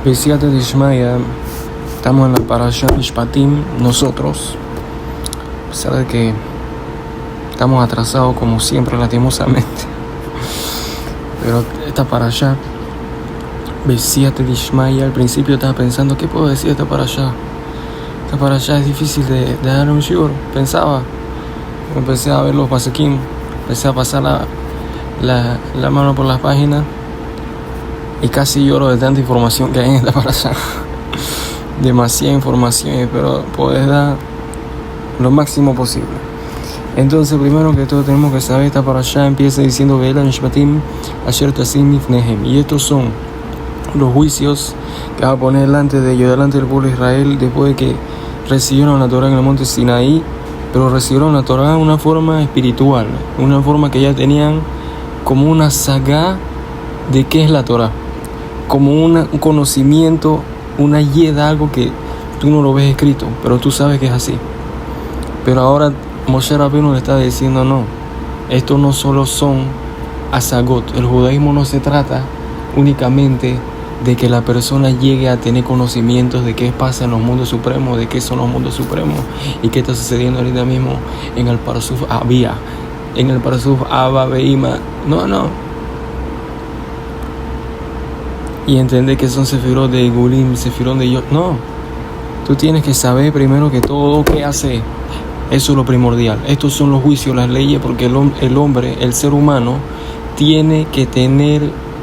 Besiata de Ishmael, estamos en la Parashat Mishpatim, nosotros, a pesar de que estamos atrasados como siempre, lastimosamente, pero esta Parashat, Besiata de Ishmael, al principio estaba pensando, ¿qué puedo decir de esta Parashat? Esta Parashat es difícil de dar un shiur, pensaba, empecé a ver los pasequim, empecé a pasar la mano por las páginas, y casi lloro de tanta información que hay en esta parasha. Demasiada información, pero poder dar lo máximo posible. Entonces, primero que todo, tenemos que saber, esta parasha empieza diciendo Ve'ela Mishpatim Asher Tasim Lifnehem, y estos son los juicios que va a poner delante de ellos, delante del pueblo de Israel, después de que recibieron la Torah en el monte Sinaí, pero recibieron la Torah de una forma espiritual, una forma que ya tenían como una sagá de qué es la Torah, como un conocimiento, una yeda, algo que tú no lo ves escrito, pero tú sabes que es así. Pero ahora Moshe Rabbeinu le está diciendo, no, esto no solo son asagot. El judaísmo no se trata únicamente de que la persona llegue a tener conocimientos de qué pasa en los mundos supremos, de qué son los mundos supremos y qué está sucediendo ahorita mismo en el Parsuf Abia, en el Parsuf Abba Beima. No. Y entender que son sefirot de Gulim, sefirot de Yod. No, tú tienes que saber primero que todo qué hace. Eso es lo primordial. Estos son los juicios, las leyes, porque el hombre, el ser humano, tiene que tener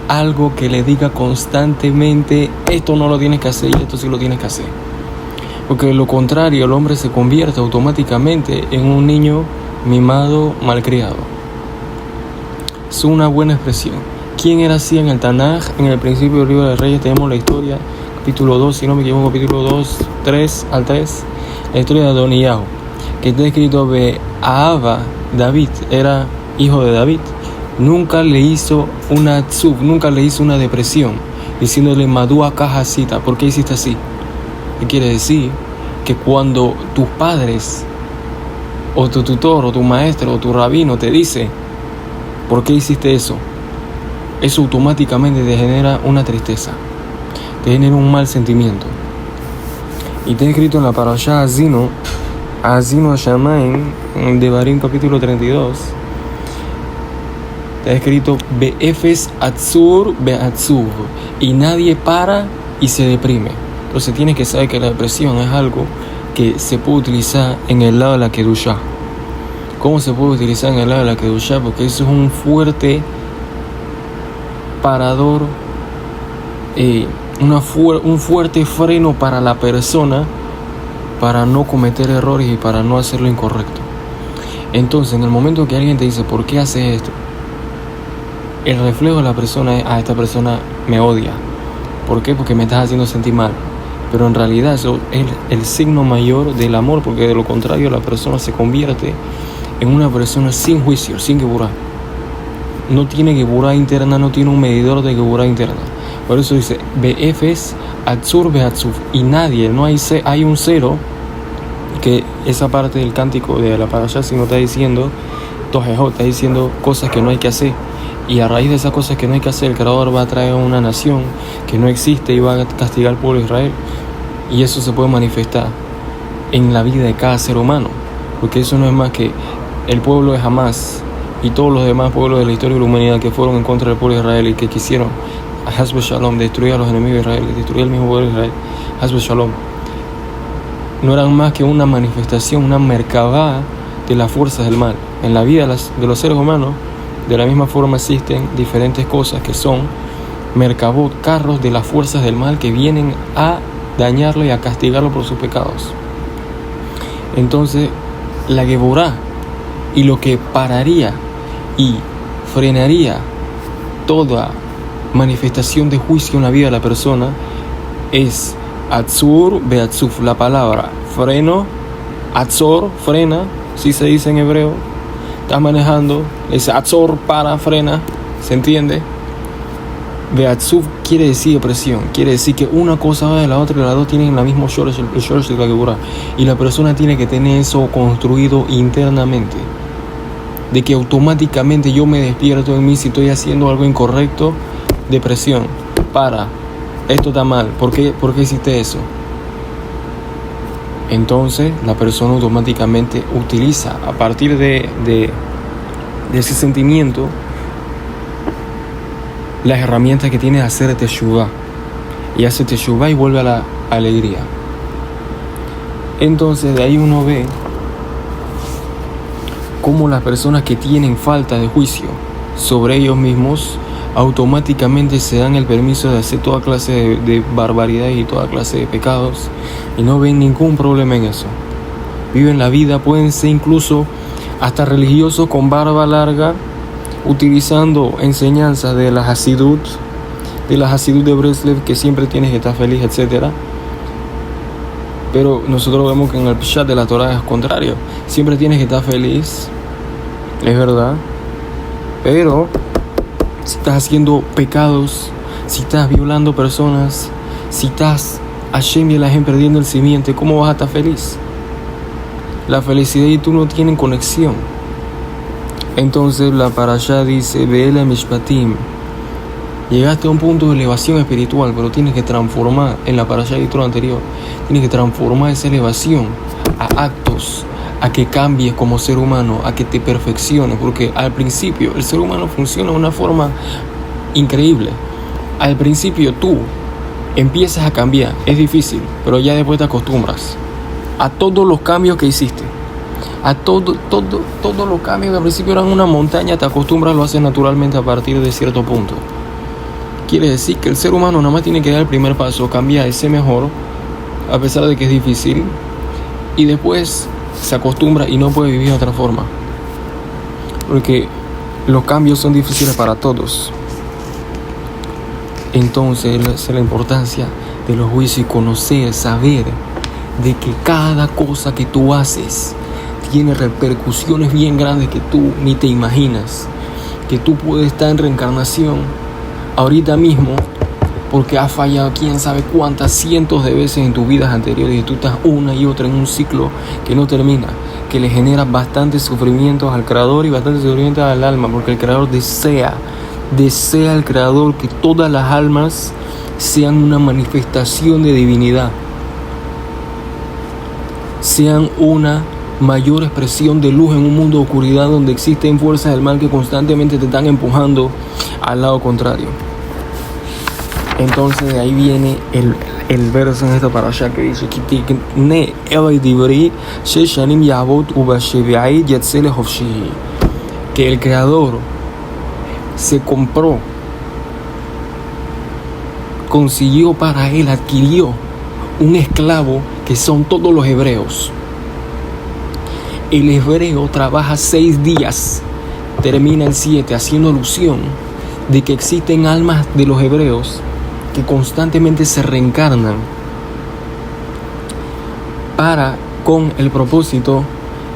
algo que le diga constantemente, esto no lo tienes que hacer y esto sí lo tienes que hacer. Porque de lo contrario, el hombre se convierte automáticamente en un niño mimado, malcriado. Es una buena expresión. ¿Quién era así en el Tanaj? En el principio del libro de Reyes tenemos la historia, capítulo 2, si no me equivoco, capítulo 2, 3 al 3, la historia de Adoniyahu, que está escrito de Ahava, David, era hijo de David. Nunca le hizo una tzub, nunca le hizo una depresión, diciéndole, Madúa Cajasita, ¿por qué hiciste así? ¿Qué quiere decir? Que cuando tus padres, o tu tutor, o tu maestro, o tu rabino te dice, ¿por qué hiciste eso? Eso automáticamente te genera una tristeza, te genera un mal sentimiento. Y está escrito en la parasha Azino Shamayim, en Devarim capítulo 32, está escrito Be'efes Atzur Be'atzuv, y nadie para y se deprime. Entonces tienes que saber que la depresión es algo que se puede utilizar en el lado de la Kedushá. ¿Cómo se puede utilizar en el lado de la Kedushá? Porque eso es un fuerte parador, un fuerte freno para la persona para no cometer errores y para no hacer lo incorrecto. Entonces, en el momento que alguien te dice, ¿por qué haces esto? El reflejo de la persona es, esta persona me odia. ¿Por qué? Porque me estás haciendo sentir mal. Pero en realidad eso es el signo mayor del amor, porque de lo contrario la persona se convierte en una persona sin juicio, sin geburá. No tiene geburá interna, no tiene un medidor de geburá interna. Por eso dice, Be'efes Atzur Be'atzuf, y nadie, no hay un cero, que esa parte del cántico de la parasha, si no está diciendo, Tojejot, está diciendo cosas que no hay que hacer. Y a raíz de esas cosas que no hay que hacer, el Creador va a traer una nación que no existe y va a castigar al pueblo de Israel. Y eso se puede manifestar en la vida de cada ser humano, porque eso no es más que el pueblo de Hamás y todos los demás pueblos de la historia de la humanidad que fueron en contra del pueblo de Israel y que quisieron Hasbe Shalom, destruir a los enemigos de Israel, destruir al mismo pueblo de Israel, Hasbe Shalom, no eran más que una manifestación, una merkabá de las fuerzas del mal. En la vida de los seres humanos, de la misma forma existen diferentes cosas que son merkabot, carros de las fuerzas del mal que vienen a dañarlo y a castigarlo por sus pecados. Entonces, la Geburá y lo que pararía y frenaría toda manifestación de juicio en la vida de la persona es Atzur Be'atzuf, la palabra freno, Atzor, frena, si se dice en hebreo. Estás manejando, es Atzor, para, frena, ¿se entiende? Be'atzuf quiere decir depresión, quiere decir que una cosa va de la otra y las dos tienen la misma shorosh, el shorosh de la Geburá, y la persona tiene que tener eso construido internamente, de que automáticamente yo me despierto en mí si estoy haciendo algo incorrecto, depresión, para, esto está mal, ¿por qué hiciste eso? Entonces la persona automáticamente utiliza a partir de ese sentimiento las herramientas que tiene de hacer teshuvá, y hace teshuvá y vuelve a la alegría. Entonces de ahí uno ve cómo las personas que tienen falta de juicio sobre ellos mismos automáticamente se dan el permiso de hacer toda clase de barbaridad y toda clase de pecados, y no ven ningún problema en eso. Viven la vida, pueden ser incluso hasta religiosos con barba larga, utilizando enseñanzas de la Hasidut, de Breslev, que siempre tienes que estar feliz, etc. Pero nosotros vemos que en el Pshat de la Torah es contrario. Siempre tienes que estar feliz, es verdad, pero si estás haciendo pecados, si estás violando personas, si estás Hashem y la gente perdiendo el simiente, ¿cómo vas a estar feliz? La felicidad y tú no tienen conexión. Entonces la parashá dice, Ve'ela Mishpatim, llegaste a un punto de elevación espiritual, pero tienes que transformar, en la parashá y todo lo anterior, tienes que transformar esa elevación a actos, a que cambies como ser humano, a que te perfecciones, porque al principio el ser humano funciona de una forma increíble. Al principio tú empiezas a cambiar, es difícil, pero ya después te acostumbras a todos los cambios que hiciste, a todos los cambios que al principio eran una montaña, te acostumbras, lo haces naturalmente a partir de cierto punto. Quiere decir que el ser humano nada más tiene que dar el primer paso, cambiar, ser mejor, a pesar de que es difícil, y después se acostumbra y no puede vivir de otra forma, porque los cambios son difíciles para todos. Entonces esa es la importancia de los juicios, conocer, saber de que cada cosa que tú haces tiene repercusiones bien grandes que tú ni te imaginas, que tú puedes estar en reencarnación ahorita mismo porque has fallado quién sabe cuántas cientos de veces en tus vidas anteriores, y tú estás una y otra en un ciclo que no termina, que le genera bastantes sufrimientos al Creador y bastantes sufrimientos al alma, porque el Creador desea el Creador que todas las almas sean una manifestación de divinidad, sean una mayor expresión de luz en un mundo de oscuridad donde existen fuerzas del mal que constantemente te están empujando al lado contrario. Entonces de ahí viene el verso en esta parasha que dice que el Creador se consiguió para él, adquirió un esclavo que son todos los hebreos. El hebreo trabaja 6 días, termina el 7, haciendo alusión de que existen almas de los hebreos que constantemente se reencarnan con el propósito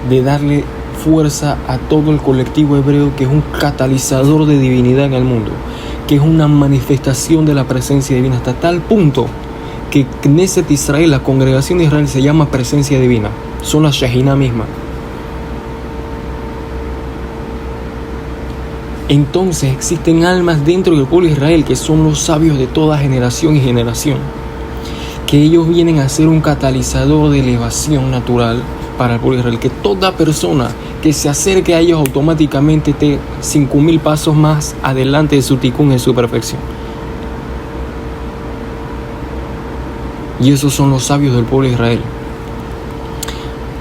de darle fuerza a todo el colectivo hebreo, que es un catalizador de divinidad en el mundo, que es una manifestación de la presencia divina, hasta tal punto que Knesset Israel, la congregación de Israel, se llama presencia divina, son la Shejina misma. Entonces existen almas dentro del pueblo de Israel que son los sabios de toda generación y generación, que ellos vienen a ser un catalizador de elevación natural para el pueblo de Israel, que toda persona que se acerque a ellos automáticamente esté 5,000 pasos más adelante de su tikkun, en su perfección. Y esos son los sabios del pueblo de Israel.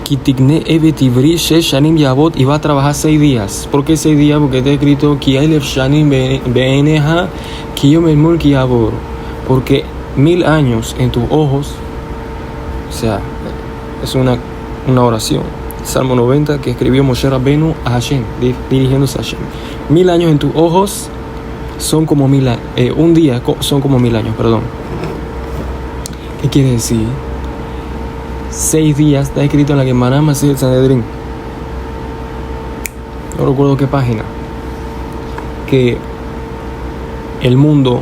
Y va a trabajar 6 días. ¿Por qué 6 días? Porque está escrito porque 1000 años en tus ojos, o sea, es una oración. Salmo 90 que escribió Moshe Rabbenu a Hashem, dirigiéndose a Hashem. 1000 años en tus ojos son como 1000 años. Un día son como 1000 años, perdón. ¿Qué quiere decir? 6 días está escrito en la Gemara Masechet Sanedrín. No recuerdo qué página. Que el mundo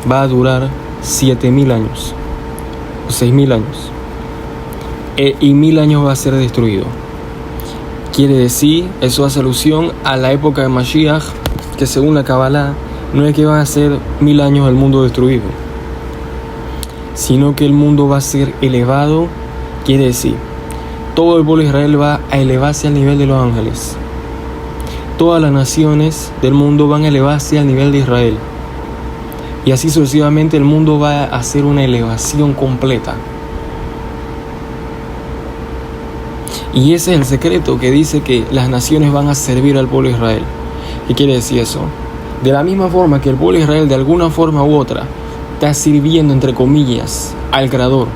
va a durar 7000 años. O 6000 años. Y 1000 años va a ser destruido. Quiere decir, eso hace alusión a la época de Mashiach, que según la Kabbalah, no es que va a ser 1000 años el mundo destruido. sino que el mundo va a ser elevado. Quiere decir, todo el pueblo de Israel va a elevarse al nivel de los ángeles. Todas las naciones del mundo van a elevarse al nivel de Israel. Y así sucesivamente el mundo va a hacer una elevación completa. Y ese es el secreto que dice que las naciones van a servir al pueblo de Israel. ¿Qué quiere decir eso? De la misma forma que el pueblo de Israel de alguna forma u otra está sirviendo, entre comillas, al Creador,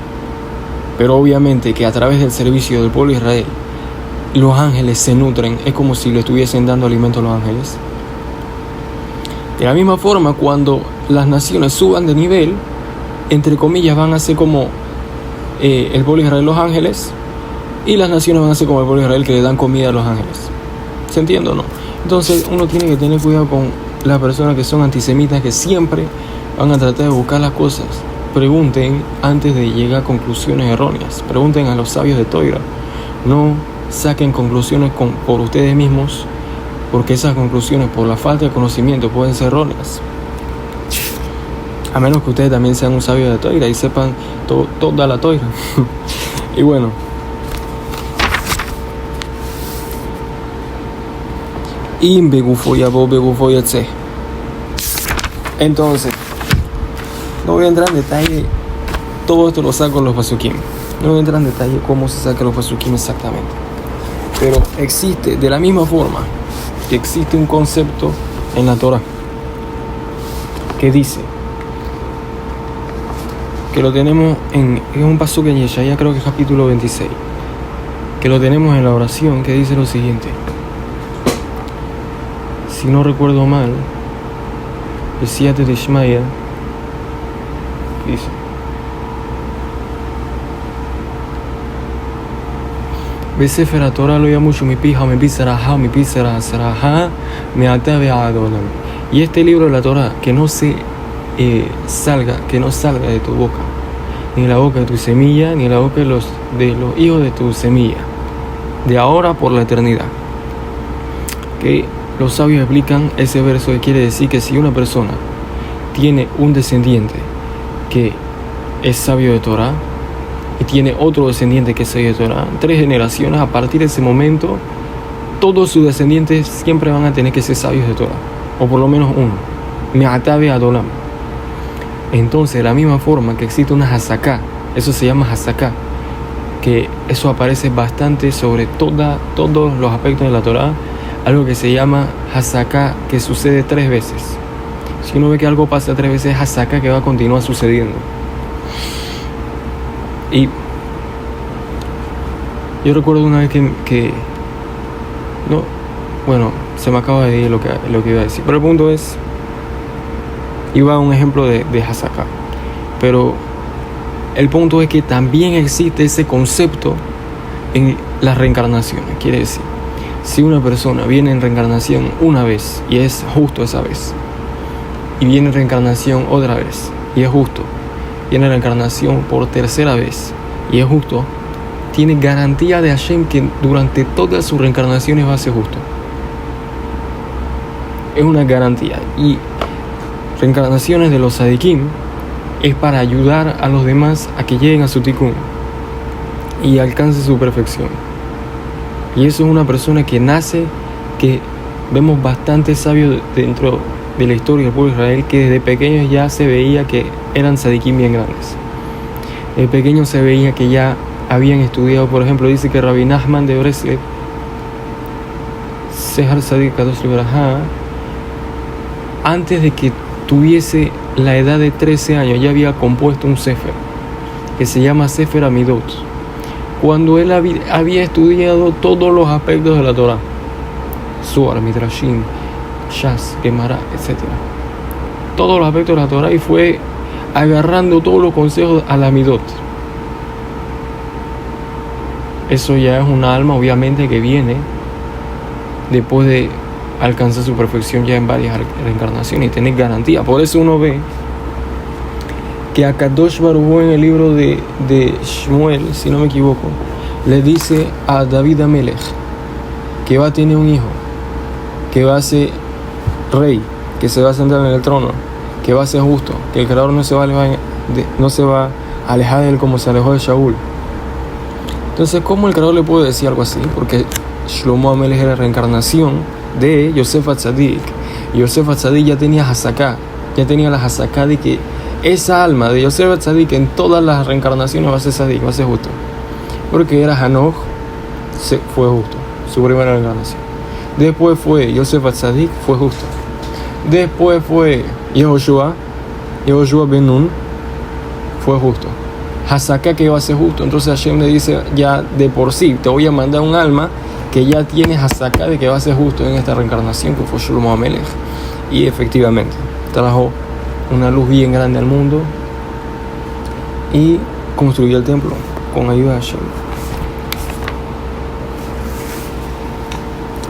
pero obviamente que a través del servicio del pueblo de Israel los ángeles se nutren, es como si le estuviesen dando alimento a los ángeles. De la misma forma, cuando las naciones suban de nivel, entre comillas, van a ser como el pueblo de Israel, los ángeles, y las naciones van a ser como el pueblo de Israel, que le dan comida a los ángeles. ¿Se entiende o no? Entonces uno tiene que tener cuidado con las personas que son antisemitas, que siempre van a tratar de buscar las cosas. Pregunten antes de llegar a conclusiones erróneas. Pregunten a los sabios de Toira. No saquen conclusiones por ustedes mismos, porque esas conclusiones, por la falta de conocimiento, pueden ser erróneas. A menos que ustedes también sean un sabio de Toira y sepan toda la Toira. Y bueno, entonces, no voy a entrar en detalle, todo esto lo saco en los pasukim. No voy a entrar en detalle cómo se saca los pasukim exactamente. Pero existe, de la misma forma que existe un concepto en la Torah que dice, que lo tenemos en un pasuk en Yeshaya, creo que es capítulo 26, que lo tenemos en la oración, que dice lo siguiente. Si no recuerdo mal, el 7 de Shmaya dice: Besefer Torah lo mucho mi pija, mi pisaraja, mi pisaraja, me atave a Adonam. Y este libro de la Torah, que no se salga de tu boca, ni de la boca de tu semilla, ni de la boca de los hijos de tu semilla, de ahora por la eternidad. Que los sabios explican ese verso, que quiere decir que si una persona tiene un descendiente que es sabio de Torah y tiene otro descendiente que es sabio de Torah, 3 generaciones, a partir de ese momento todos sus descendientes siempre van a tener que ser sabios de Torah, o por lo menos uno. Me'atabe Adolam. Entonces, de la misma forma que existe una hasaká, eso se llama hasaká, que eso aparece bastante sobre todos los aspectos de la Torah, algo que se llama hasaká, que sucede 3 veces. Si uno ve que algo pasa 3 veces, es hasaká, que va a continuar sucediendo. Y yo recuerdo una vez se me acaba de ir lo que iba a decir, pero el punto es, iba a un ejemplo de hasaká, pero el punto es que también existe ese concepto en las reencarnaciones. Quiere decir, si una persona viene en reencarnación una vez y es justo esa vez, y viene en reencarnación otra vez y es justo, viene en reencarnación por 3ª vez y es justo, tiene garantía de Hashem que durante todas sus reencarnaciones va a ser justo. Es una garantía. Y reencarnaciones de los Sadikim es para ayudar a los demás a que lleguen a su tikkun y alcance su perfección. Y eso es una persona que nace, que vemos bastante sabios dentro de la historia del pueblo de Israel, que desde pequeños ya se veía que eran Sadikim bien grandes. Desde pequeños se veía que ya habían estudiado. Por ejemplo, dice que Rabbi Nachman de Breslev, Sehar Sadik Kadosh Libraja, antes de que tuviese la edad de 13 años, ya había compuesto un sefer que se llama Sefer Amidot, cuando él había estudiado todos los aspectos de la Torah, Zohar, Midrashim, Shas, Gemara, etc. Todos los aspectos de la Torah, y fue agarrando todos los consejos a la Amidot. Eso ya es una alma, obviamente, que viene después de alcanzar su perfección ya en varias reencarnaciones y tener garantía. Por eso uno ve que a Kadosh Baruj Hu, en el libro de Shmuel, si no me equivoco, le dice a David Amelech que va a tener un hijo, que va a ser rey, que se va a sentar en el trono, que va a ser justo, que el Creador no se va alejada de él como se alejó de Shaul. Entonces, ¿cómo el creador le puede decir algo así? Porque Shlomo Amelech era la reencarnación de Yosef Atzadik. Y Yosef Atzadik ya tenía Hasaká, ya tenía la Hasaká de que esa alma de Yosef Atzadik en todas las reencarnaciones va a ser Tzadik, va a ser justo. Porque era Hanoch, fue justo, su primera reencarnación. Después fue Yosef Atzadik, fue justo. Después fue Yehoshua Ben Nun, fue justo. Hasaká que iba a ser justo. Entonces Hashem le dice ya de por sí, te voy a mandar un alma que ya tiene Hasaká de que va a ser justo en esta reencarnación, que fue Shlomo Amelech. Y efectivamente trajo una luz bien grande al mundo y construyó el templo con ayuda de Hashem.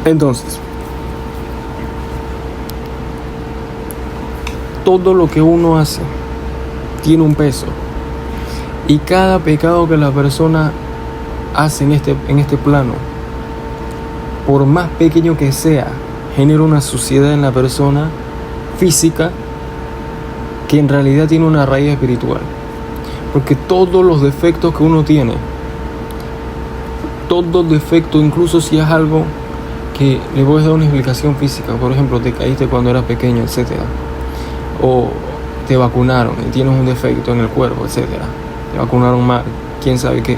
Entonces, todo lo que uno hace tiene un peso, y cada pecado que la persona hace en este plano, por más pequeño que sea, genera una suciedad en la persona física que en realidad tiene una raíz espiritual. Porque todos los defectos que uno tiene, todo defecto, incluso si es algo que le voy a dar una explicación física, por ejemplo, te caíste cuando eras pequeño, etcétera, o te vacunaron y tienes un defecto en el cuerpo, etcétera, te vacunaron mal, quién sabe qué.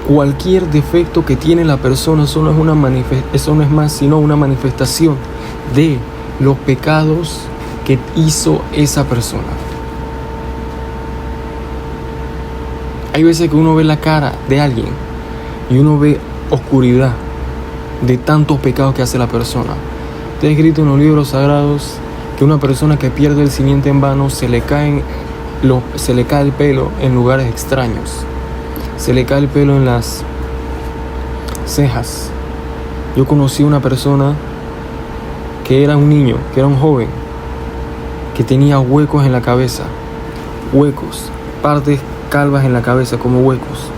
Cualquier defecto que tiene la persona, eso no es más sino una manifestación de los pecados que hizo esa persona. Hay veces que uno ve la cara de alguien y uno ve oscuridad de tantos pecados que hace la persona. Está escrito en los libros sagrados que una persona que pierde el simiente en vano se le cae el pelo en lugares extraños, se le cae el pelo en las cejas. Yo conocí a una persona que era un niño, que era un joven, que tenía huecos en la cabeza, partes calvas en la cabeza como huecos.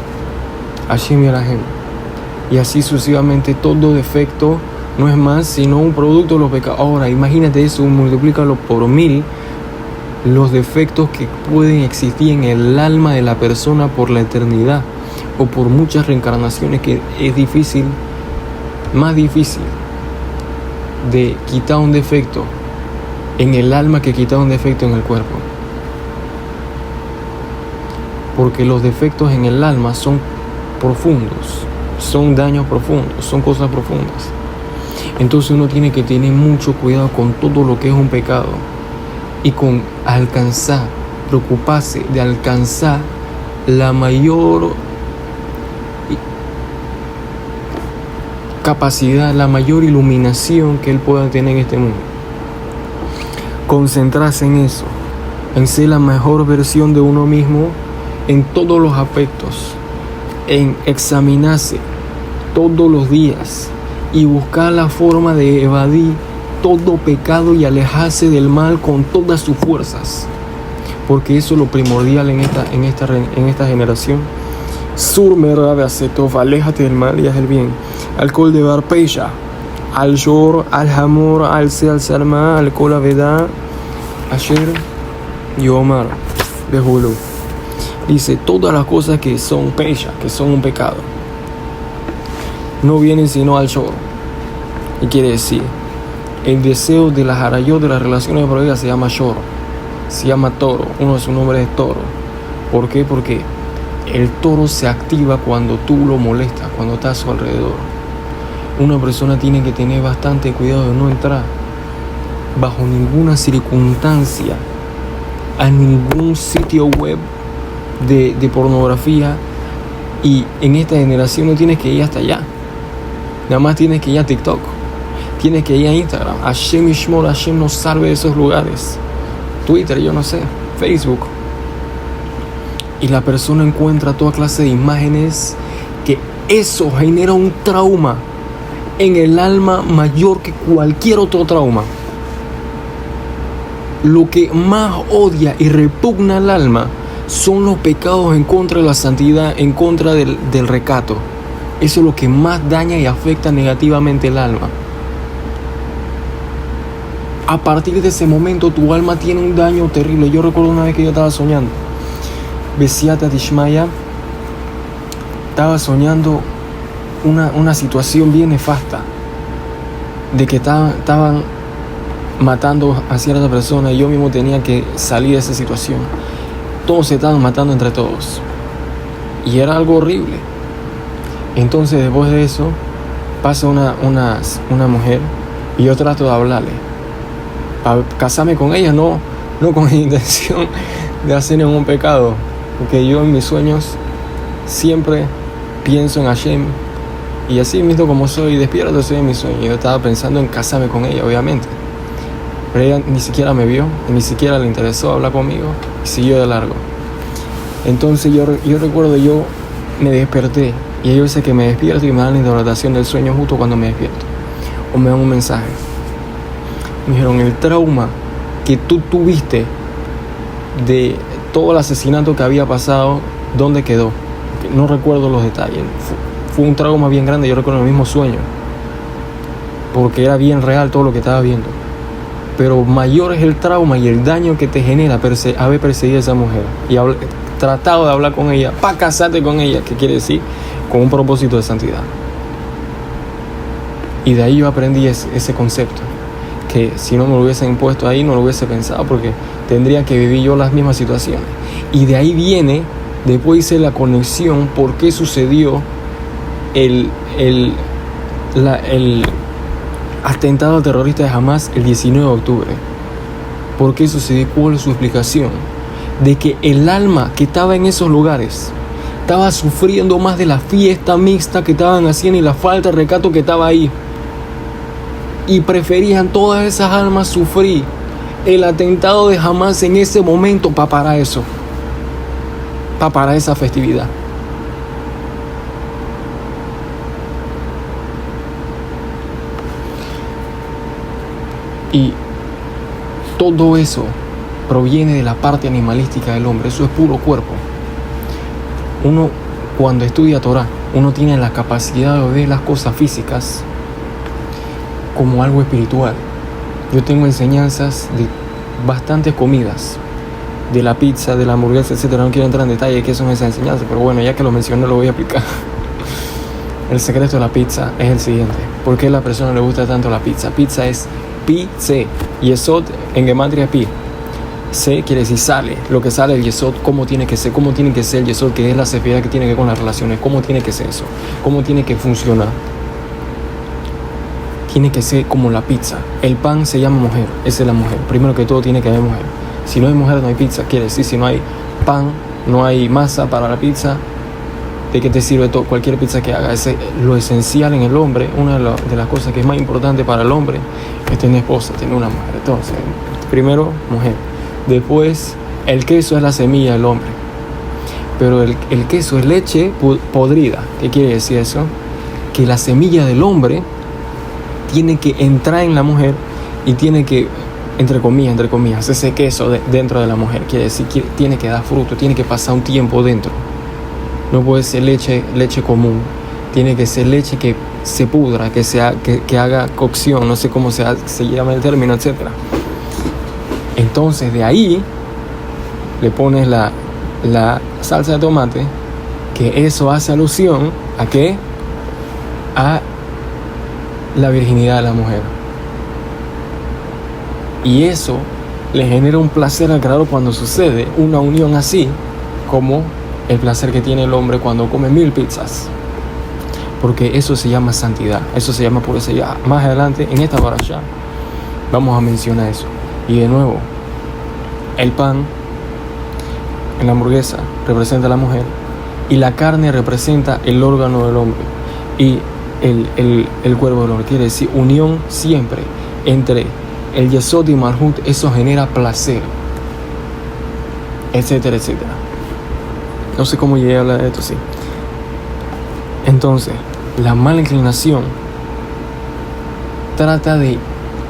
Hashem y Arahem. Y así sucesivamente, todo defecto no es más sino un producto de los pecados. Ahora, imagínate eso, multiplícalo por 1000, los defectos que pueden existir en el alma de la persona por la eternidad o por muchas reencarnaciones, que es difícil, más difícil de quitar un defecto en el alma que quitar un defecto en el cuerpo. Porque los defectos en el alma son profundos, son daños profundos, son cosas profundas. Entonces uno tiene que tener mucho cuidado con todo lo que es un pecado y con preocuparse de alcanzar la mayor capacidad, la mayor iluminación que él pueda tener en este mundo. Concentrarse en eso, en ser la mejor versión de uno mismo en todos los aspectos, en examinarse todos los días y buscar la forma de evadir todo pecado y alejarse del mal con todas sus fuerzas, porque eso es lo primordial en esta generación. Surmer Rabe Asetov, aléjate del mal y haz el bien. Alcohol de Bar Peisha, al Shor, al Hamor, al Se, al Salma, al Kol Aveda, Asher y Omar de Hulu. Dice, todas las cosas que son Peisha, que son un pecado, no vienen sino al Shor. Y quiere decir, el deseo de las harayot, de las relaciones prohibidas, se llama Shor, se llama toro. Uno de sus nombres es toro. ¿Por qué? Porque el toro se activa cuando tú lo molestas, cuando estás a su alrededor. Una persona tiene que tener bastante cuidado de no entrar bajo ninguna circunstancia a ningún sitio web de pornografía. Y en esta generación no tienes que ir hasta allá, nada más tienes que ir a TikTok, tienes que ir a Instagram. Hashem Yishmor, Hashem nos salve de esos lugares. Twitter, yo no sé, Facebook. Y la persona encuentra toda clase de imágenes que eso genera un trauma en el alma mayor que cualquier otro trauma. Lo que más odia y repugna al alma son los pecados en contra de la santidad, en contra del recato. Eso es lo que más daña y afecta negativamente el alma. A partir de ese momento tu alma tiene un daño terrible. Yo recuerdo una vez que yo estaba soñando Besiata Dishmaya, estaba soñando una situación bien nefasta, de que estaban matando a cierta persona y yo mismo tenía que salir de esa situación. Todos se estaban matando entre todos y era algo horrible. Entonces después de eso pasa una mujer y yo trato de hablarle para casarme con ella, no con la intención de hacer ningún pecado, porque yo en mis sueños siempre pienso en Hashem y así mismo como soy despierto soy en mis sueños. Yo estaba pensando en casarme con ella, obviamente, pero ella ni siquiera me vio, ni siquiera le interesó hablar conmigo y siguió de largo. Entonces yo recuerdo, yo me desperté y hay veces que me despierto y me dan la interpretación del sueño justo cuando me despierto, o me dan un mensaje. Me dijeron: el trauma que tú tuviste de todo el asesinato que había pasado, ¿dónde quedó? No recuerdo los detalles. Fue un trauma bien grande. Yo recuerdo el mismo sueño, porque era bien real todo lo que estaba viendo. Pero mayor es el trauma y el daño que te genera haber perseguido a esa mujer y tratado de hablar con ella para casarte con ella, que quiere decir con un propósito de santidad. Y de ahí yo aprendí ese concepto, que si no me lo hubiesen puesto ahí no lo hubiese pensado, porque tendría que vivir yo las mismas situaciones. Y de ahí viene, después hice la conexión por qué sucedió el atentado terrorista de Hamas el 19 de octubre. ¿Por qué sucedió? ¿Cuál es su explicación? De que el alma que estaba en esos lugares estaba sufriendo más de la fiesta mixta que estaban haciendo y la falta de recato que estaba ahí. Y preferían todas esas almas sufrir el atentado de Hamas en ese momento para parar eso, para parar esa festividad. Y todo eso proviene de la parte animalística del hombre. Eso es puro cuerpo. Uno, cuando estudia Torah, uno tiene la capacidad de ver las cosas físicas como algo espiritual. Yo tengo enseñanzas de bastantes comidas, de la pizza, de la hamburguesa, etcétera. No quiero entrar en detalle de qué son esas enseñanzas, pero bueno, ya que lo mencioné lo voy a aplicar. El secreto de la pizza es el siguiente. ¿Por qué a la persona le gusta tanto la pizza? Pizza es pi-se, yesod en gematria pi. Se quiere decir sale, lo que sale el yesod, cómo tiene que ser el yesod, que es la sefiridad que tiene que ver con las relaciones, cómo tiene que ser eso, cómo tiene que funcionar. Tiene que ser como la pizza. El pan se llama mujer, esa es la mujer. Primero que todo tiene que haber mujer. Si no hay mujer no hay pizza, quiere decir, si no hay pan, no hay masa para la pizza, ¿de qué te sirve cualquier pizza que haga? Lo esencial en el hombre, una de las cosas que es más importante para el hombre es tener esposa, tener una mujer. Entonces, primero mujer. Después, el queso es la semilla del hombre. Pero el queso es leche podrida. ¿Qué quiere decir eso? Que la semilla del hombre tiene que entrar en la mujer y tiene que, entre comillas, ese queso dentro de la mujer. Quiere decir que tiene que dar fruto, tiene que pasar un tiempo dentro. No puede ser leche común. Tiene que ser leche que se pudra, que haga cocción, no sé cómo se llama el término, etcétera. Entonces de ahí le pones la salsa de tomate, que eso hace alusión ¿a qué? A la virginidad de la mujer. Y eso le genera un placer al creador cuando sucede una unión así, como el placer que tiene el hombre cuando come 1000 pizzas. Porque eso se llama santidad, eso se llama pureza. Ya más adelante en esta parashá vamos a mencionar eso. Y de nuevo, el pan en la hamburguesa representa a la mujer y la carne representa el órgano del hombre y el cuerpo del hombre. Quiere decir unión siempre entre el yesod y malhut. Eso genera placer, etcétera, etcétera. No sé cómo llegué a hablar de esto, sí. Entonces, la mala inclinación trata de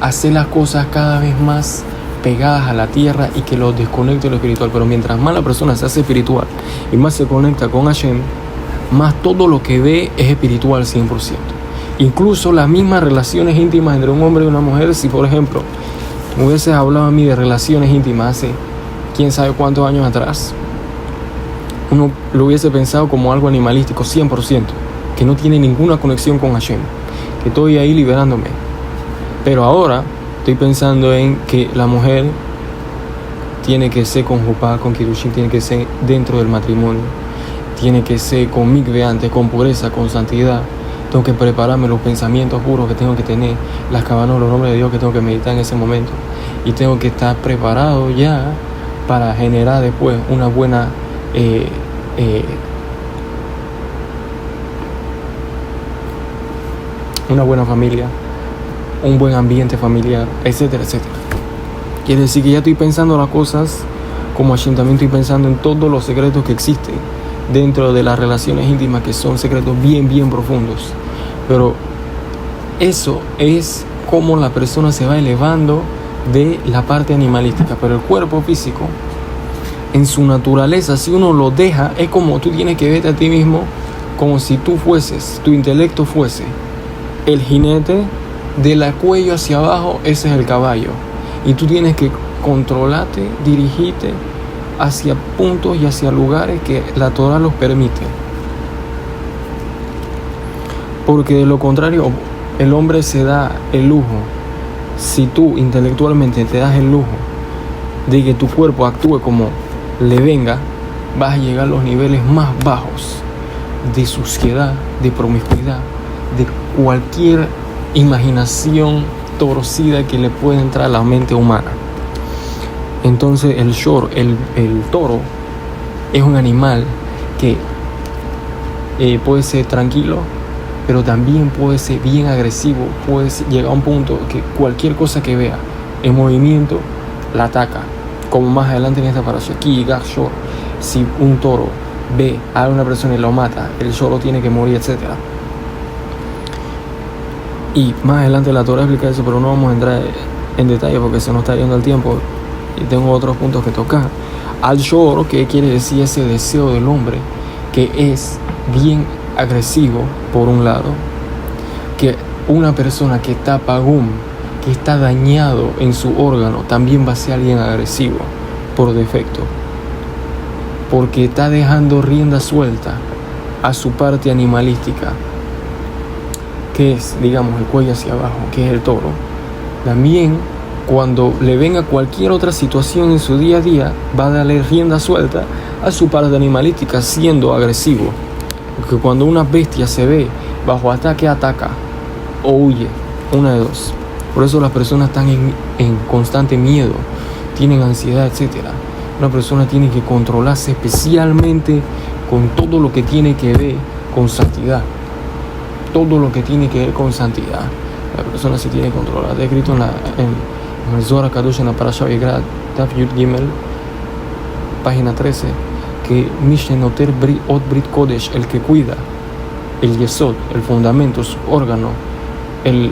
hacer las cosas cada vez más pegadas a la tierra y que lo desconecte de lo espiritual. Pero mientras más la persona se hace espiritual y más se conecta con Hashem, más todo lo que ve es espiritual 100%. Incluso las mismas relaciones íntimas entre un hombre y una mujer. Si por ejemplo me hubieses hablado a mí de relaciones íntimas hace quién sabe cuántos años atrás, uno lo hubiese pensado como algo animalístico 100%, que no tiene ninguna conexión con Hashem, que estoy ahí liberándome. Pero ahora estoy pensando en que la mujer tiene que ser con Jupá, con Kirushin, tiene que ser dentro del matrimonio, tiene que ser con mikve antes, con pureza, con santidad. Tengo que prepararme los pensamientos puros que tengo que tener, las cabanas, los nombres de Dios que tengo que meditar en ese momento. Y tengo que estar preparado ya para generar después una buena familia, un buen ambiente familiar, etcétera, etcétera. Quiere decir que ya estoy pensando las cosas como Hashem, también estoy pensando en todos los secretos que existen dentro de las relaciones íntimas, que son secretos bien, bien profundos. Pero eso es como la persona se va elevando de la parte animalística. Pero el cuerpo físico, en su naturaleza, si uno lo deja, es como tú tienes que verte a ti mismo como si tú fueses, tu intelecto fuese el jinete, de la cuello hacia abajo, ese es el caballo. Y tú tienes que controlarte, dirigirte hacia puntos y hacia lugares que la Torah los permite. Porque de lo contrario, el hombre se da el lujo, si tú intelectualmente te das el lujo de que tu cuerpo actúe como le venga, vas a llegar a los niveles más bajos de suciedad, de promiscuidad, de cualquier imaginación torcida que le pueda entrar a la mente humana. Entonces el shor, el toro, es un animal que puede ser tranquilo, pero también puede ser bien agresivo. Puede llegar a un punto que cualquier cosa que vea en movimiento la ataca, como más adelante en esta parasha. Aquí llega shor, si un toro ve a una persona y lo mata, el shor lo tiene que morir, etcétera. Y más adelante la Torah explica eso, pero no vamos a entrar en detalle porque se nos está yendo el tiempo y tengo otros puntos que tocar. Al shor, que quiere decir ese deseo del hombre que es bien agresivo, por un lado, que una persona que está pagum, que está dañado en su órgano, también va a ser alguien agresivo por defecto, porque está dejando rienda suelta a su parte animalística, que es, digamos, el cuello hacia abajo, que es el toro. También, cuando le venga cualquier otra situación en su día a día, va a darle rienda suelta a su parte animalística, siendo agresivo. Porque cuando una bestia se ve bajo ataque, ataca o huye, una de dos. Por eso las personas están en constante miedo, tienen ansiedad, etcétera. Una persona tiene que controlarse, especialmente con todo lo que tiene que ver con santidad. Todo lo que tiene que ver con santidad, la persona se tiene que controlar. Está escrito en el Zohar Kadosh, en la Parasha Vayikra, Daf Yud Gimel, página 13, que Mishenoter Ot Brit Kodesh, el que cuida el Yesod, el fundamento, su órgano, el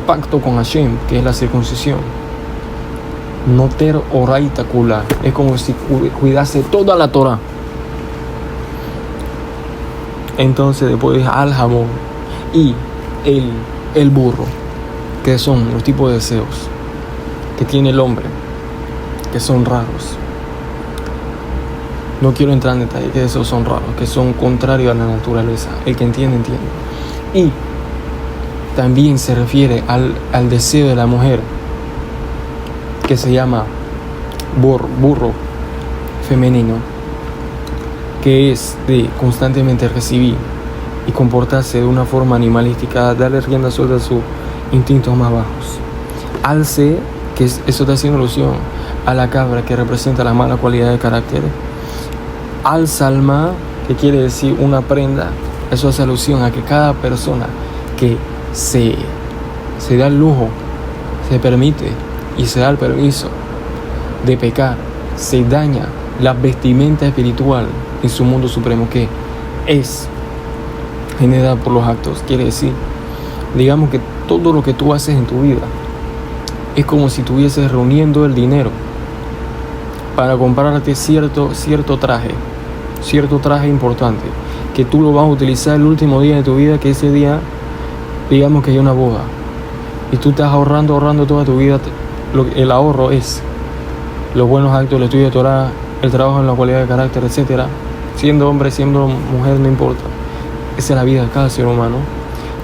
pacto con Hashem, que es la circuncisión, Noter Oraita Kula, es como si cuidase toda la Torah. Entonces después al jamón y el burro, que son los tipos de deseos que tiene el hombre, que son raros. No quiero entrar en detalle, que esos son raros, que son contrarios a la naturaleza. El que entiende, entiende. Y también se refiere al deseo de la mujer, que se llama burro femenino, que es de constantemente recibir y comportarse de una forma animalística, darle rienda suelta a sus instintos más bajos. Alce, que eso está haciendo alusión a la cabra, que representa la mala cualidad de carácter. Al salma, que quiere decir una prenda, eso hace alusión a que cada persona que se da el lujo, se permite y se da el permiso de pecar, se daña la vestimenta espiritual en su mundo supremo, que es generada por los actos. Quiere decir, digamos que todo lo que tú haces en tu vida es como si estuvieses reuniendo el dinero para comprarte cierto traje importante, que tú lo vas a utilizar el último día de tu vida, que ese día, digamos que hay una boda, y tú estás ahorrando toda tu vida. El ahorro es los buenos actos, el estudio de Torah, el trabajo en la cualidad de carácter, etcétera, siendo hombre, siendo mujer, no importa. Esa es la vida de cada ser humano.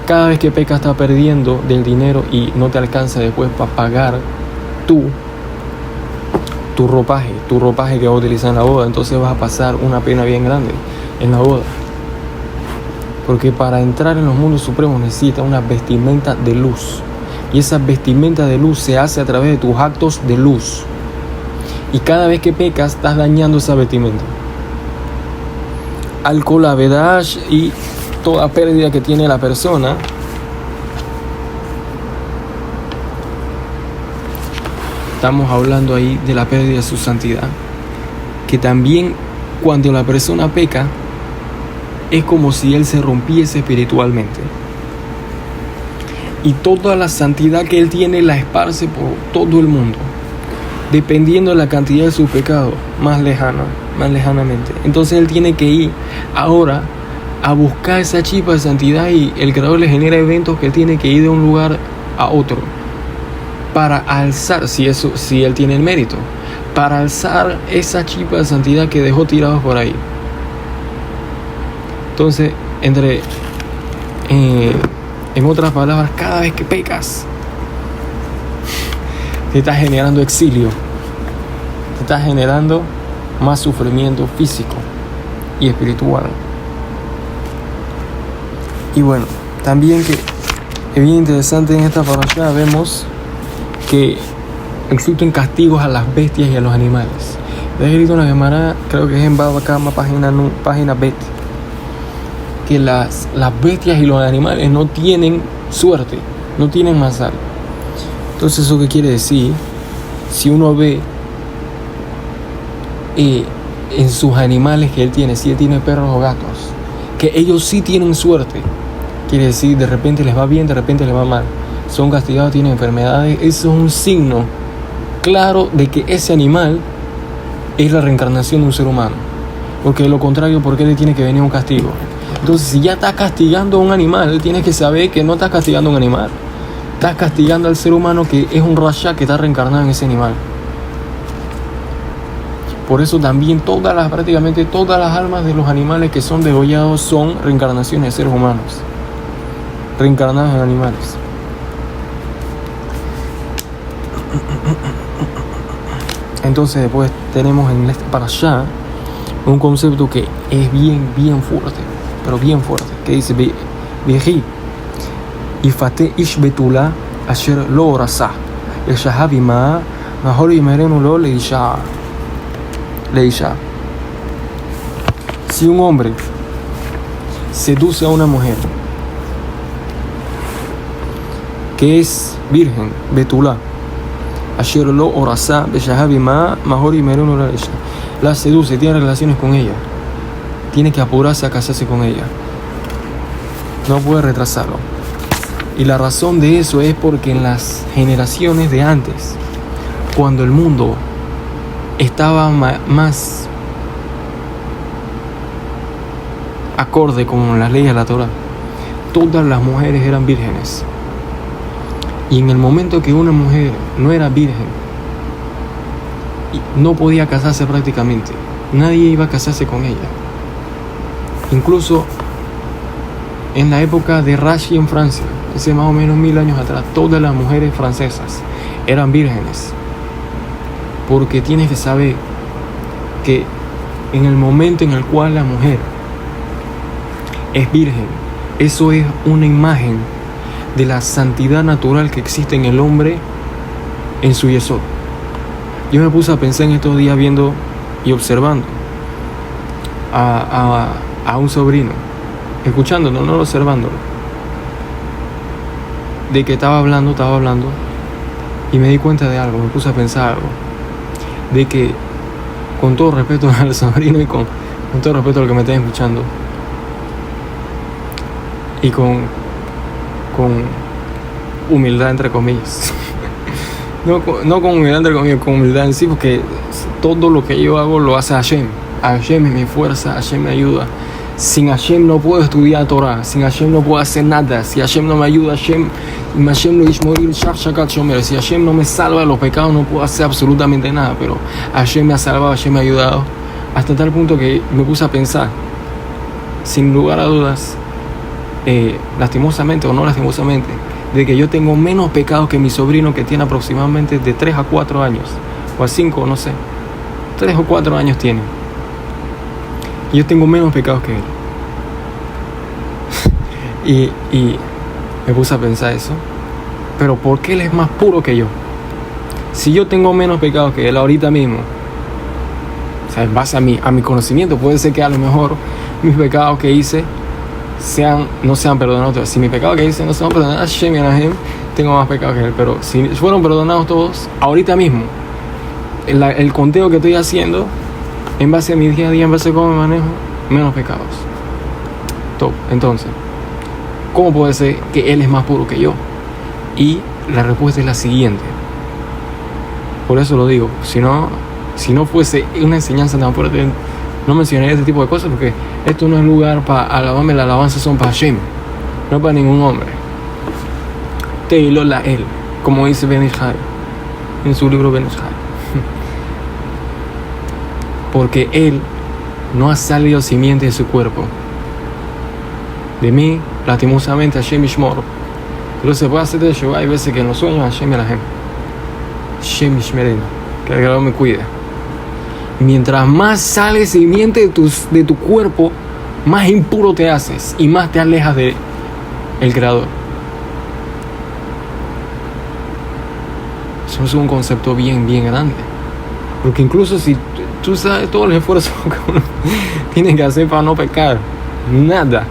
Cada vez que pecas estás perdiendo del dinero y no te alcanza después para pagar tu ropaje que vas a utilizar en la boda. Entonces vas a pasar una pena bien grande en la boda. Porque para entrar en los mundos supremos necesitas una vestimenta de luz. Y esa vestimenta de luz se hace a través de tus actos de luz. Y cada vez que pecas estás dañando esa vestimenta. Alcohol, avedash y toda pérdida que tiene la persona estamos hablando ahí de la pérdida de su santidad, que también cuando la persona peca es como si él se rompiese espiritualmente y toda la santidad que él tiene la esparce por todo el mundo, dependiendo de la cantidad de sus pecados, más lejanamente. Entonces él tiene que ir ahora a buscar esa chispa de santidad y el Creador le genera eventos que él tiene que ir de un lugar a otro para alzar, si él tiene el mérito, para alzar esa chispa de santidad que dejó tirados por ahí. Entonces, en otras palabras, cada vez que pecas te estás generando exilio, te estás generando más sufrimiento físico y espiritual. Y bueno, también que es bien interesante en esta parashá vemos que existen castigos a las bestias y a los animales. He escrito en la Gemara, creo que es en Baba Kama, página 20, que las bestias y los animales no tienen suerte, no tienen mazal. Entonces, ¿eso qué quiere decir? Si uno ve en sus animales que él tiene, si él tiene perros o gatos, que ellos sí tienen suerte, quiere decir, de repente les va bien, de repente les va mal, son castigados, tienen enfermedades, eso es un signo claro de que ese animal es la reencarnación de un ser humano. Porque de lo contrario, ¿por qué le tiene que venir un castigo? Entonces, si ya estás castigando a un animal, tienes que saber que no estás castigando a un animal, estás castigando al ser humano que es un rasha que está reencarnado en ese animal. Por eso también prácticamente todas las almas de los animales que son degollados son reencarnaciones de seres humanos, reencarnados en animales. Entonces después tenemos en este parashá un concepto que es bien fuerte, pero bien fuerte, que dice Veji Ifate ish betula asher lo rasah el shahabima mejor y merenu lo leisha. Si un hombre seduce a una mujer que es virgen, betula asher lo rasah el shahabima mejor y merenu lo leisha, la seduce, tiene relaciones con ella, tiene que apurarse a casarse con ella, no puede retrasarlo. Y la razón de eso es porque en las generaciones de antes, cuando el mundo estaba más acorde con las leyes de la Torah, todas las mujeres eran vírgenes. Y en el momento que una mujer no era virgen, no podía casarse prácticamente, nadie iba a casarse con ella. Incluso en la época de Rashi en Francia, hace más o menos 1000 años atrás, todas las mujeres francesas eran vírgenes. Porque tienes que saber que en el momento en el cual la mujer es virgen, eso es una imagen de la santidad natural que existe en el hombre en su yesod. Yo me puse a pensar en estos días viendo y observando a un sobrino, escuchándolo, no observándolo, de que estaba hablando y me di cuenta de algo, me puse a pensar algo, de que con todo respeto al sobrino y con todo respeto a lo que me están escuchando y con humildad entre comillas, no con humildad entre comillas, con humildad en sí, porque todo lo que yo hago lo hace Hashem. Hashem es mi fuerza, Hashem me ayuda. Sin Hashem no puedo estudiar Torah, sin Hashem no puedo hacer nada. Si Hashem no me ayuda, Hashem lo hizo morir, si Hashem no me salva de los pecados, no puedo hacer absolutamente nada. Pero Hashem me ha salvado, Hashem me ha ayudado hasta tal punto que me puse a pensar, sin lugar a dudas, lastimosamente o no lastimosamente, de que yo tengo menos pecados que mi sobrino, que tiene aproximadamente de 3 a 4 años, o a 5, no sé, 3 o 4 años tiene. Y yo tengo menos pecados que él. y me puse a pensar eso. Pero ¿por qué él es más puro que yo? Si yo tengo menos pecados que él ahorita mismo, o sea, en base a mi conocimiento, puede ser que a lo mejor mis pecados que hice no sean perdonados. Si mis pecados que hice no sean perdonados, Hashem y Anahem, tengo más pecados que él. Pero si fueron perdonados todos, ahorita mismo, el conteo que estoy haciendo, en base a mi día a día, en base a cómo me manejo, menos pecados. Top. Entonces, ¿cómo puede ser que él es más puro que yo? Y la respuesta es la siguiente. Por eso lo digo. Si no fuese una enseñanza tan fuerte, no mencionaría este tipo de cosas, porque esto no es lugar para alabarme. Las alabanzas son para Hashem, no para ningún hombre. Teilo la él, como dice Ben Ishai en su libro Ben Ishai. Porque él no ha salido simiente de su cuerpo. De mí, lastimosamente, Hashem Ishmor. Pero se puede hacer de Shuvá. Hay veces que en los sueños Hashem Elahem, Hashem Ishmerena, que el Creador me cuida. Mientras más sale simiente de tu cuerpo, más impuro te haces y más te alejas de el Creador. Eso es un concepto bien, bien grande. Porque incluso si tú sabes todo el esfuerzo que uno tiene que hacer para no pecar, nada.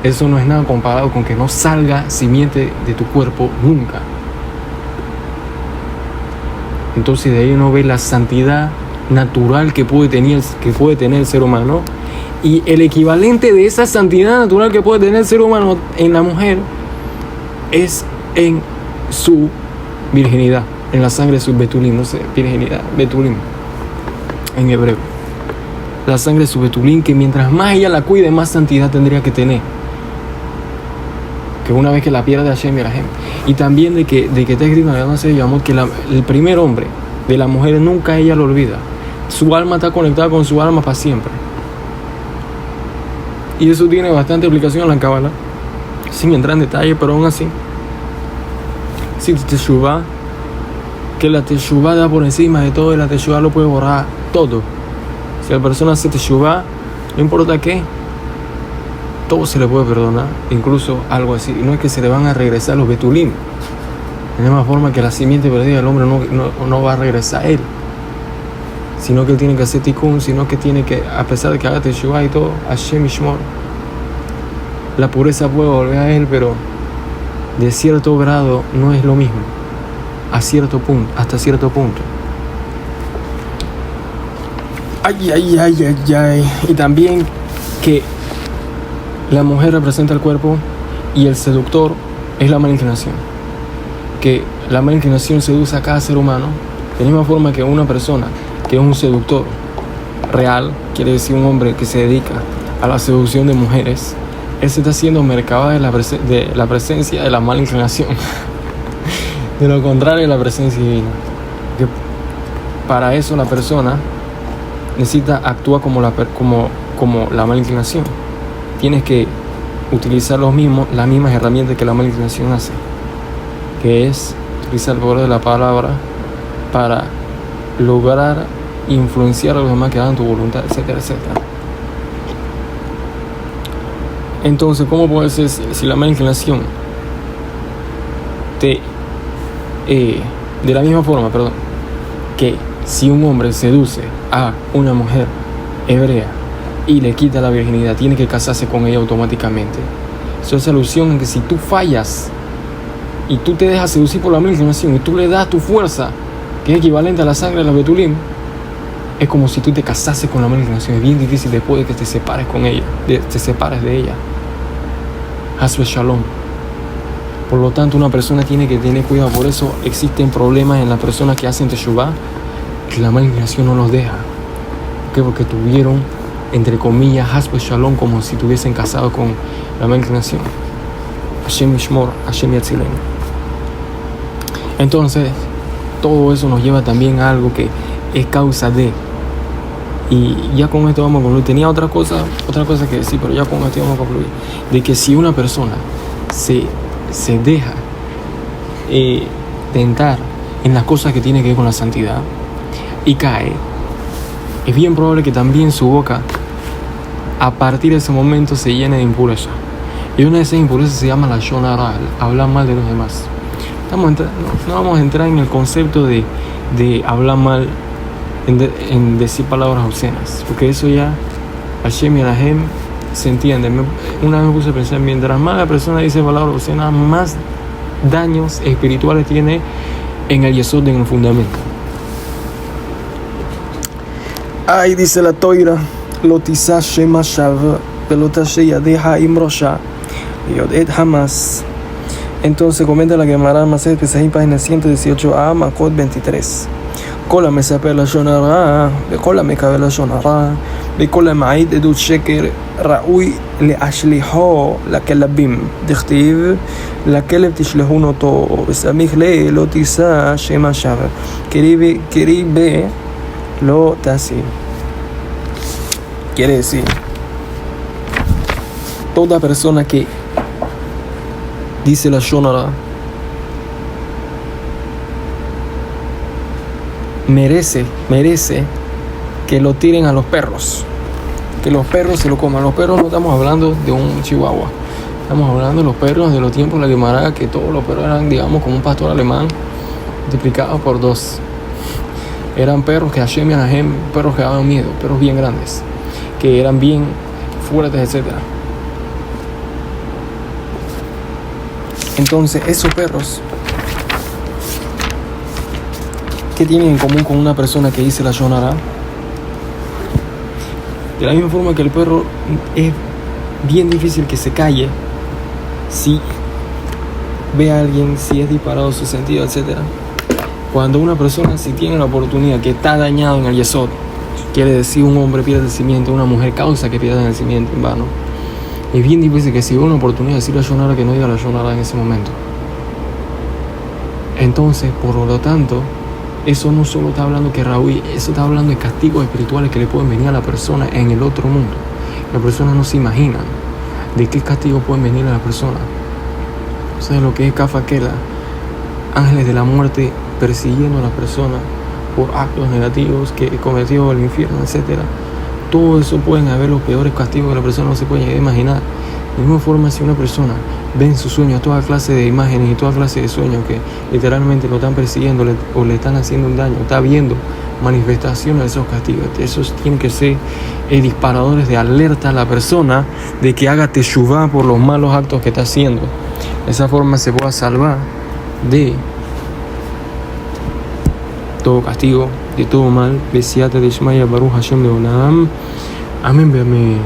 Eso no es nada comparado con que no salga simiente de tu cuerpo nunca. Entonces de ahí uno ve la santidad natural que puede tener el ser humano, y el equivalente de esa santidad natural que puede tener el ser humano en la mujer es en su virginidad, en la sangre de su betulín, no sé, virginidad, betulín en hebreo. La sangre de su betulín, que mientras más ella la cuide, más santidad tendría que tener. Que una vez que la pierde Hashem y Elahem. Y también de que está escrito en la se llamó que el primer hombre de la mujer nunca ella lo olvida. Su alma está conectada con su alma para siempre. Y eso tiene bastante aplicación en la Kabbalah, sin entrar en detalle, pero aún así, si Teshuvah, que la Teshuvah da por encima de todo, y la Teshuvah lo puede borrar todo. Si la persona hace Teshuvah, no importa qué, todo se le puede perdonar, incluso algo así. Y no es que se le van a regresar los betulim. De la misma forma que la simiente perdida del hombre no va a regresar a él, sino que él tiene que hacer tikkun, sino que tiene que, a pesar de que haga teshuvah y todo, Hashem Ishmor, la pureza puede volver a él, pero de cierto grado no es lo mismo, hasta cierto punto. Y también que la mujer representa el cuerpo y el seductor es la mala inclinación. Que la mala inclinación seduce a cada ser humano de la misma forma que una persona que es un seductor real, quiere decir un hombre que se dedica a la seducción de mujeres, él se está haciendo mercado de la presencia de la mala inclinación. De lo contrario de la presencia divina. Que para eso la persona necesita actuar como la mala inclinación. Tienes que utilizar las mismas herramientas que la mala inclinación hace, que es utilizar el poder de la palabra para lograr influenciar a los demás que hagan tu voluntad, etcétera, etcétera. Entonces, ¿cómo puede ser si la mala inclinación de la misma forma, que si un hombre seduce a una mujer hebrea y le quita la virginidad, tiene que casarse con ella automáticamente? Eso es alusión en que si tú fallas y tú te dejas seducir por la mala inclinación y tú le das tu fuerza, que es equivalente a la sangre de la betulim, es como si tú te casases con la mala inclinación. Es bien difícil después de que te separes con ella, te separes de ella. Hasbe Shalom. Por lo tanto, una persona tiene que tener cuidado. Por eso existen problemas en las personas que hacen teshuvah, que la mala inclinación no los deja. ¿Por qué? Porque tuvieron, entre comillas, Hasbe Shalom, como si tuviesen casado con la mala inclinación. Hashem Yishmor, Hashem Yatzilenu. Entonces, todo eso nos lleva también a algo que es causa de Y ya con esto vamos a concluir. Tenía otra cosa que decir, pero ya con esto vamos a concluir. De que si una persona se deja tentar en las cosas que tiene que ver con la santidad y cae, es bien probable que también su boca a partir de ese momento se llene de impureza. Y una de esas impurezas se llama la Lashon Hara, hablar mal de los demás. No vamos a entrar en el concepto de hablar mal, en decir palabras obscenas, porque eso ya Hashem y Anahem se entiende. Una vez me puse a pensar, mientras más la persona dice palabras obscenas, más daños espirituales tiene en el yesod, en el fundamento. Ay, dice la Toira, Lotisa Shema Shav, Pelotashe Yadeja Imrosha, Yodet Hamas. Entonces comenta la Gemara Maset Pesahim, página 118a, Makot 23. כל המספר לשון הרע וכל המקבל לשון הרע וכל המעיד עדות שקר ראוי להשליחו לכלבים, דכתיב לכלב תשלחון אותו וסמיך לא תישא שם שווא קריבה לא תעשי. Quiere decir, toda persona que dice la Lashon Hara merece que lo tiren a los perros, que los perros se lo coman. Los perros no estamos hablando de un chihuahua, estamos hablando de los perros de los tiempos de la Gemara, que todos los perros eran, digamos, como un pastor alemán multiplicado por 2. Eran perros que Hashem y Anahem, perros que daban miedo, perros bien grandes, que eran bien fuertes, etc. Entonces esos perros, ¿qué tienen en común con una persona que dice la Lashon Hara? De la misma forma que el perro es bien difícil que se calle si ve a alguien, si es disparado su sentido, etc. Cuando una persona, si tiene la oportunidad, que está dañado en el yesod, quiere decir un hombre pierde el cimiento, una mujer causa que pierda el cimiento en vano, es bien difícil que si ve una oportunidad de decir la Lashon Hara, que no diga la Lashon Hara en ese momento. Entonces, por lo tanto, eso no solo está hablando que Raúl, eso está hablando de castigos espirituales que le pueden venir a la persona en el otro mundo. La persona no se imagina de qué castigos pueden venir a la persona. O sea, lo que es Kafakela, ángeles de la muerte persiguiendo a la persona por actos negativos que cometió el infierno, etc. Todo eso pueden haber los peores castigos que la persona no se puede llegar a imaginar. De la misma forma, si una persona ve en sus sueños toda clase de imágenes y toda clase de sueños que literalmente lo están persiguiendo o le están haciendo un daño, está viendo manifestaciones de esos castigos, esos tienen que ser disparadores de alerta a la persona de que haga teshuvá por los malos actos que está haciendo. De esa forma se pueda salvar de todo castigo, de todo mal. Besiata de Shmaya Baruch Hashem Leolam. Amén, amén.